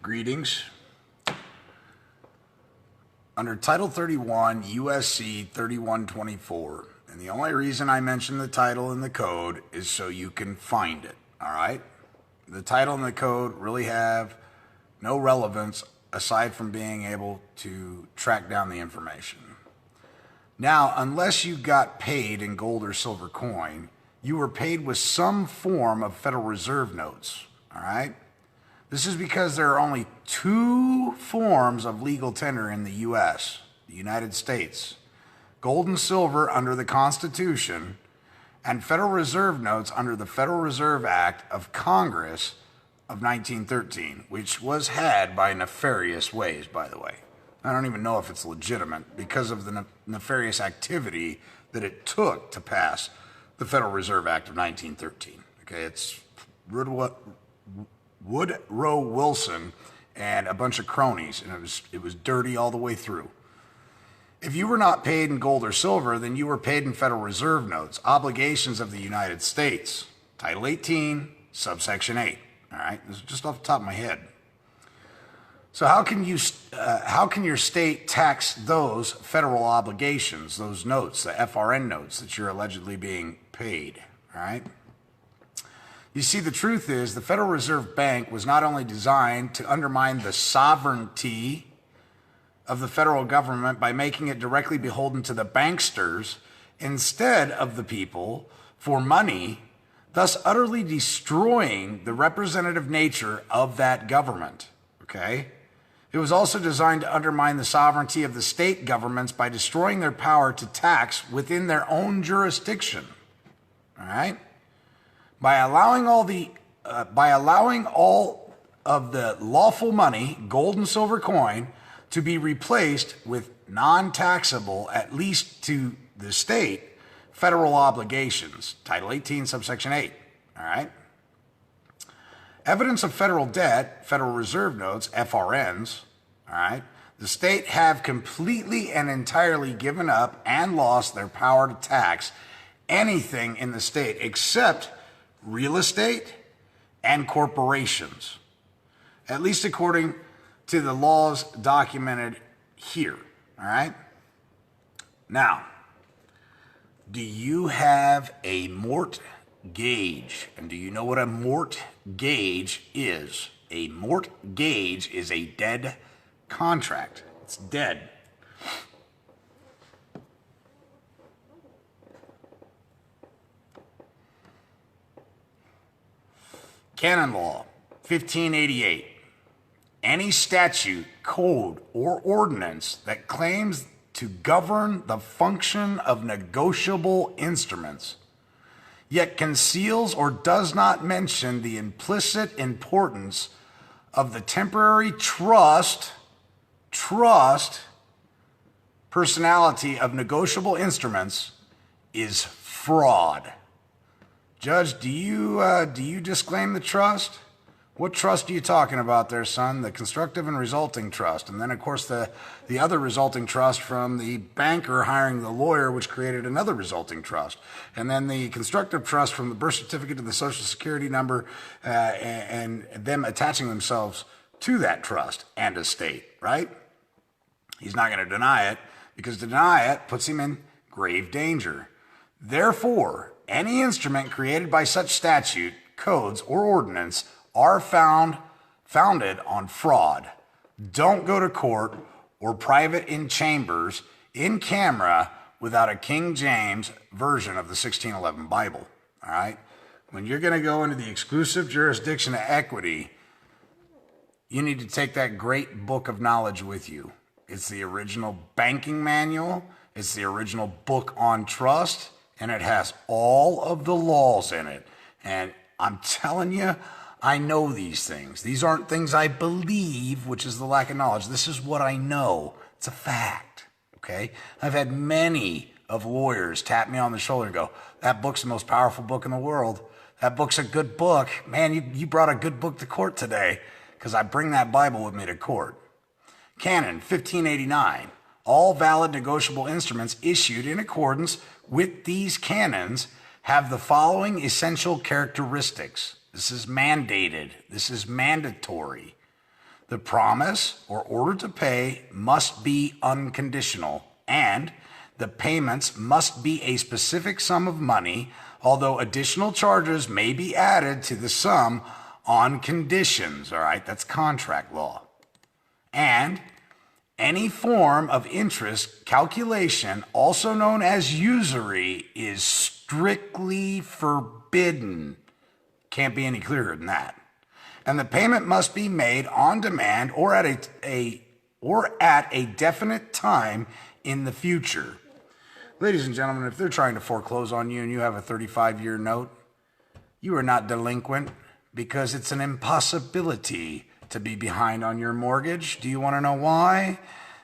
Greetings. Under Title 31, USC 3124, and the only reason I mention the title in the code is so you can find it, all right? The title and the code really have no relevance aside from being able to track down the information. Now, unless you got paid in gold or silver coin, you were paid with some form of Federal Reserve notes, all right? This is because there are only two forms of legal tender in the U.S., the United States: gold and silver under the Constitution, and Federal Reserve notes under the Federal Reserve Act of Congress of 1913, which was had by nefarious ways, by the way. I don't even know if it's legitimate because of the nefarious activity that it took to pass the Federal Reserve Act of 1913. Okay, it's Woodrow Wilson and a bunch of cronies, and it was dirty all the way through. If you were not paid in gold or silver, then you were paid in Federal Reserve notes, obligations of the United States, Title 18, subsection 8. All right, this is just off the top of my head. So how can your state tax those federal obligations, those notes, the FRN notes that you're allegedly being paid? All right. You see, the truth is the Federal Reserve Bank was not only designed to undermine the sovereignty of the federal government by making it directly beholden to the banksters instead of the people for money, thus utterly destroying the representative nature of that government, okay? It was also designed to undermine the sovereignty of the state governments by destroying their power to tax within their own jurisdiction, all right? By allowing all of the lawful money, gold and silver coin, to be replaced with non-taxable, at least to the state, federal obligations, Title 18, subsection 8, all right? Evidence of federal debt, Federal Reserve notes, FRNs, all right? The state have completely and entirely given up and lost their power to tax anything in the state except real estate and corporations, at least according to the laws documented here, all right? Now, do you have a mortgage? And do you know what a mortgage is? A mortgage is a dead contract. It's dead. Canon Law, 1588. Any statute, code, or ordinance that claims to govern the function of negotiable instruments, yet conceals or does not mention the implicit importance of the temporary trust personality of negotiable instruments, is fraud. Judge, do you disclaim the trust? What trust are you talking about there, son? The constructive and resulting trust. And then, of course, the other resulting trust from the banker hiring the lawyer, which created another resulting trust. And then the constructive trust from the birth certificate to the social security number and them attaching themselves to that trust and estate, right? He's not going to deny it because to deny it puts him in grave danger. Therefore, any instrument created by such statute, codes, or ordinance are founded on fraud. Don't go to court or private in chambers in camera without a King James version of the 1611 Bible, all right? When you're going to go into the exclusive jurisdiction of equity, you need to take that great book of knowledge with you. It's the original banking manual. It's the original book on trust. And it has all of the laws in it. And I'm telling you, I know these things. These aren't things I believe, which is the lack of knowledge. This is what I know. It's a fact, okay? I've had many of lawyers tap me on the shoulder and go, that book's the most powerful book in the world. That book's a good book. Man, you brought a good book to court today, because I bring that Bible with me to court. Canon 1589. All valid negotiable instruments issued in accordance with these canons have the following essential characteristics. This is mandated. This is mandatory. The promise or order to pay must be unconditional, and the payments must be a specific sum of money, although additional charges may be added to the sum on conditions. All right, that's contract law. And any form of interest calculation, also known as usury, is strictly forbidden. Can't be any clearer than that. And the payment must be made on demand or at a definite time in the future. Ladies and gentlemen, if they're trying to foreclose on you and you have a 35-year note, you are not delinquent because it's an impossibility to be behind on your mortgage. Do you want to know why?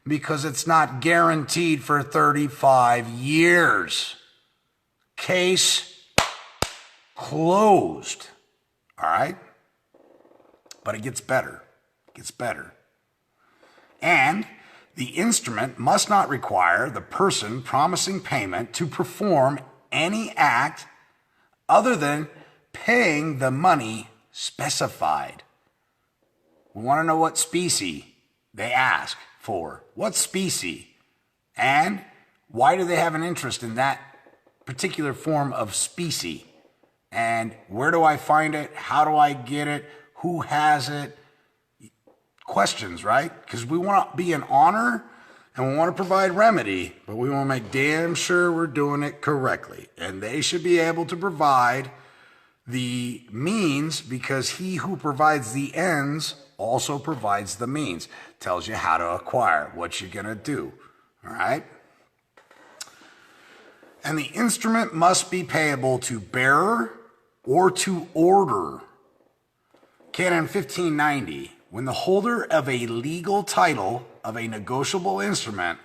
Because it's not guaranteed for 35 years. Case closed. All right? But it gets better. It gets better. And the instrument must not require the person promising payment to perform any act other than paying the money specified. We want to know what specie they ask for. What specie? And why do they have an interest in that particular form of specie? And where do I find it? How do I get it? Who has it? Questions, right? Because we want to be in honor and we want to provide remedy, but we want to make damn sure we're doing it correctly. And they should be able to provide the means, because he who provides the ends also provides the means. Tells you how to acquire, what you're going to do. All right? And the instrument must be payable to bearer or to order. Canon 1590, when the holder of a legal title of a negotiable instrument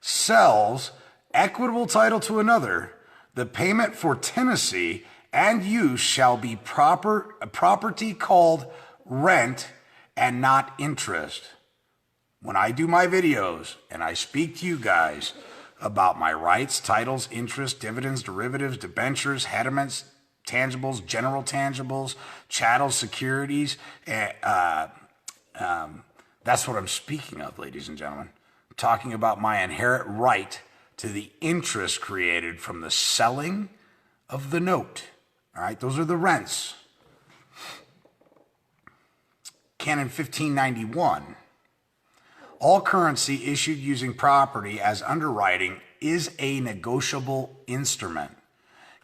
sells equitable title to another, the payment for tenancy and use shall be property called rent and not interest. When I do my videos and I speak to you guys about my rights, titles, interest, dividends, derivatives, debentures, hediments, tangibles, general tangibles, chattels, securities, that's what I'm speaking of, ladies and gentlemen. I'm talking about my inherent right to the interest created from the selling of the note. All right, those are the rents. Canon 1591. All currency issued using property as underwriting is a negotiable instrument.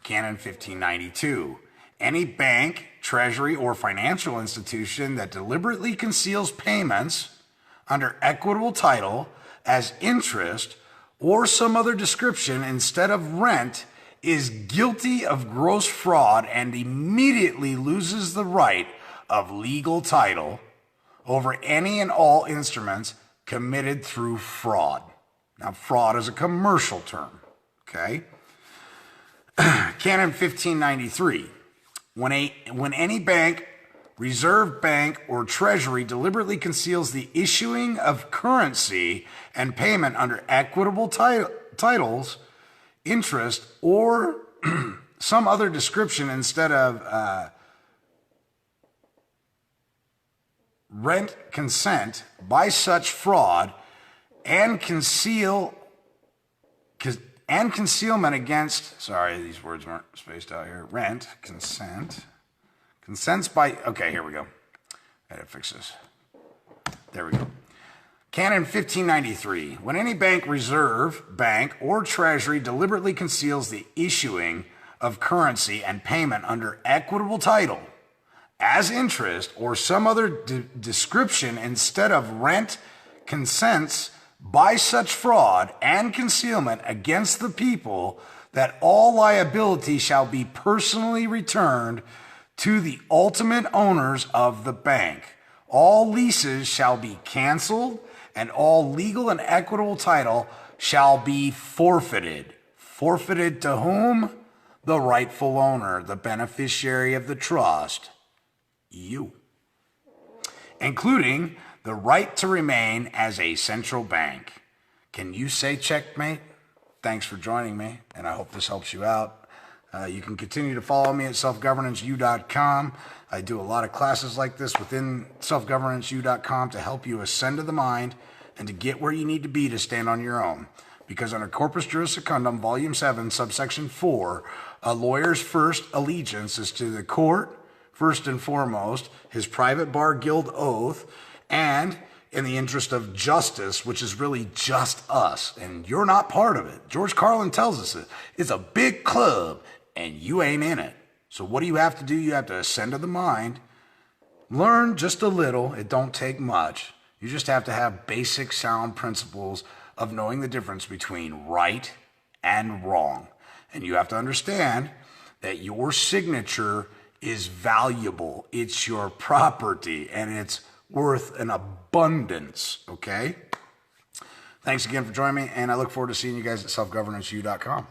Canon 1592. Any bank, treasury, or financial institution that deliberately conceals payments under equitable title as interest or some other description instead of rent is guilty of gross fraud and immediately loses the right of legal title over any and all instruments committed through fraud. Now, fraud is a commercial term, okay? Canon 1593. When any bank, reserve bank, or treasury deliberately conceals the issuing of currency and payment under equitable titles, interest, or some other description instead of rent consent by such fraud and concealment against, sorry, these words weren't spaced out here. Rent, consents by, okay, here we go. I gotta fix this. There we go. Canon 1593. When any bank, reserve, bank, or treasury deliberately conceals the issuing of currency and payment under equitable title as interest or some other description instead of rent, consents by such fraud and concealment against the people, that all liability shall be personally returned to the ultimate owners of the bank. All leases shall be canceled, and all legal and equitable title shall be forfeited. Forfeited to whom? The rightful owner, the beneficiary of the trust, you. Including the right to remain as a central bank. Can you say checkmate? Thanks for joining me, and I hope this helps you out. You can continue to follow me at selfgovernanceu.com. I do a lot of classes like this within selfgovernanceu.com to help you ascend to the mind and to get where you need to be to stand on your own. Because under Corpus Juris Secundum, Volume 7, Subsection 4, a lawyer's first allegiance is to the court, first and foremost, his private bar guild oath, and in the interest of justice, which is really just us, and you're not part of it. George Carlin tells us it. It's a big club, and you ain't in it. So what do you have to do? You have to ascend to the mind, learn just a little. It don't take much. You just have to have basic sound principles of knowing the difference between right and wrong. And you have to understand that your signature is valuable. It's your property, and it's worth an abundance, okay? Thanks again for joining me, and I look forward to seeing you guys at selfgovernanceu.com.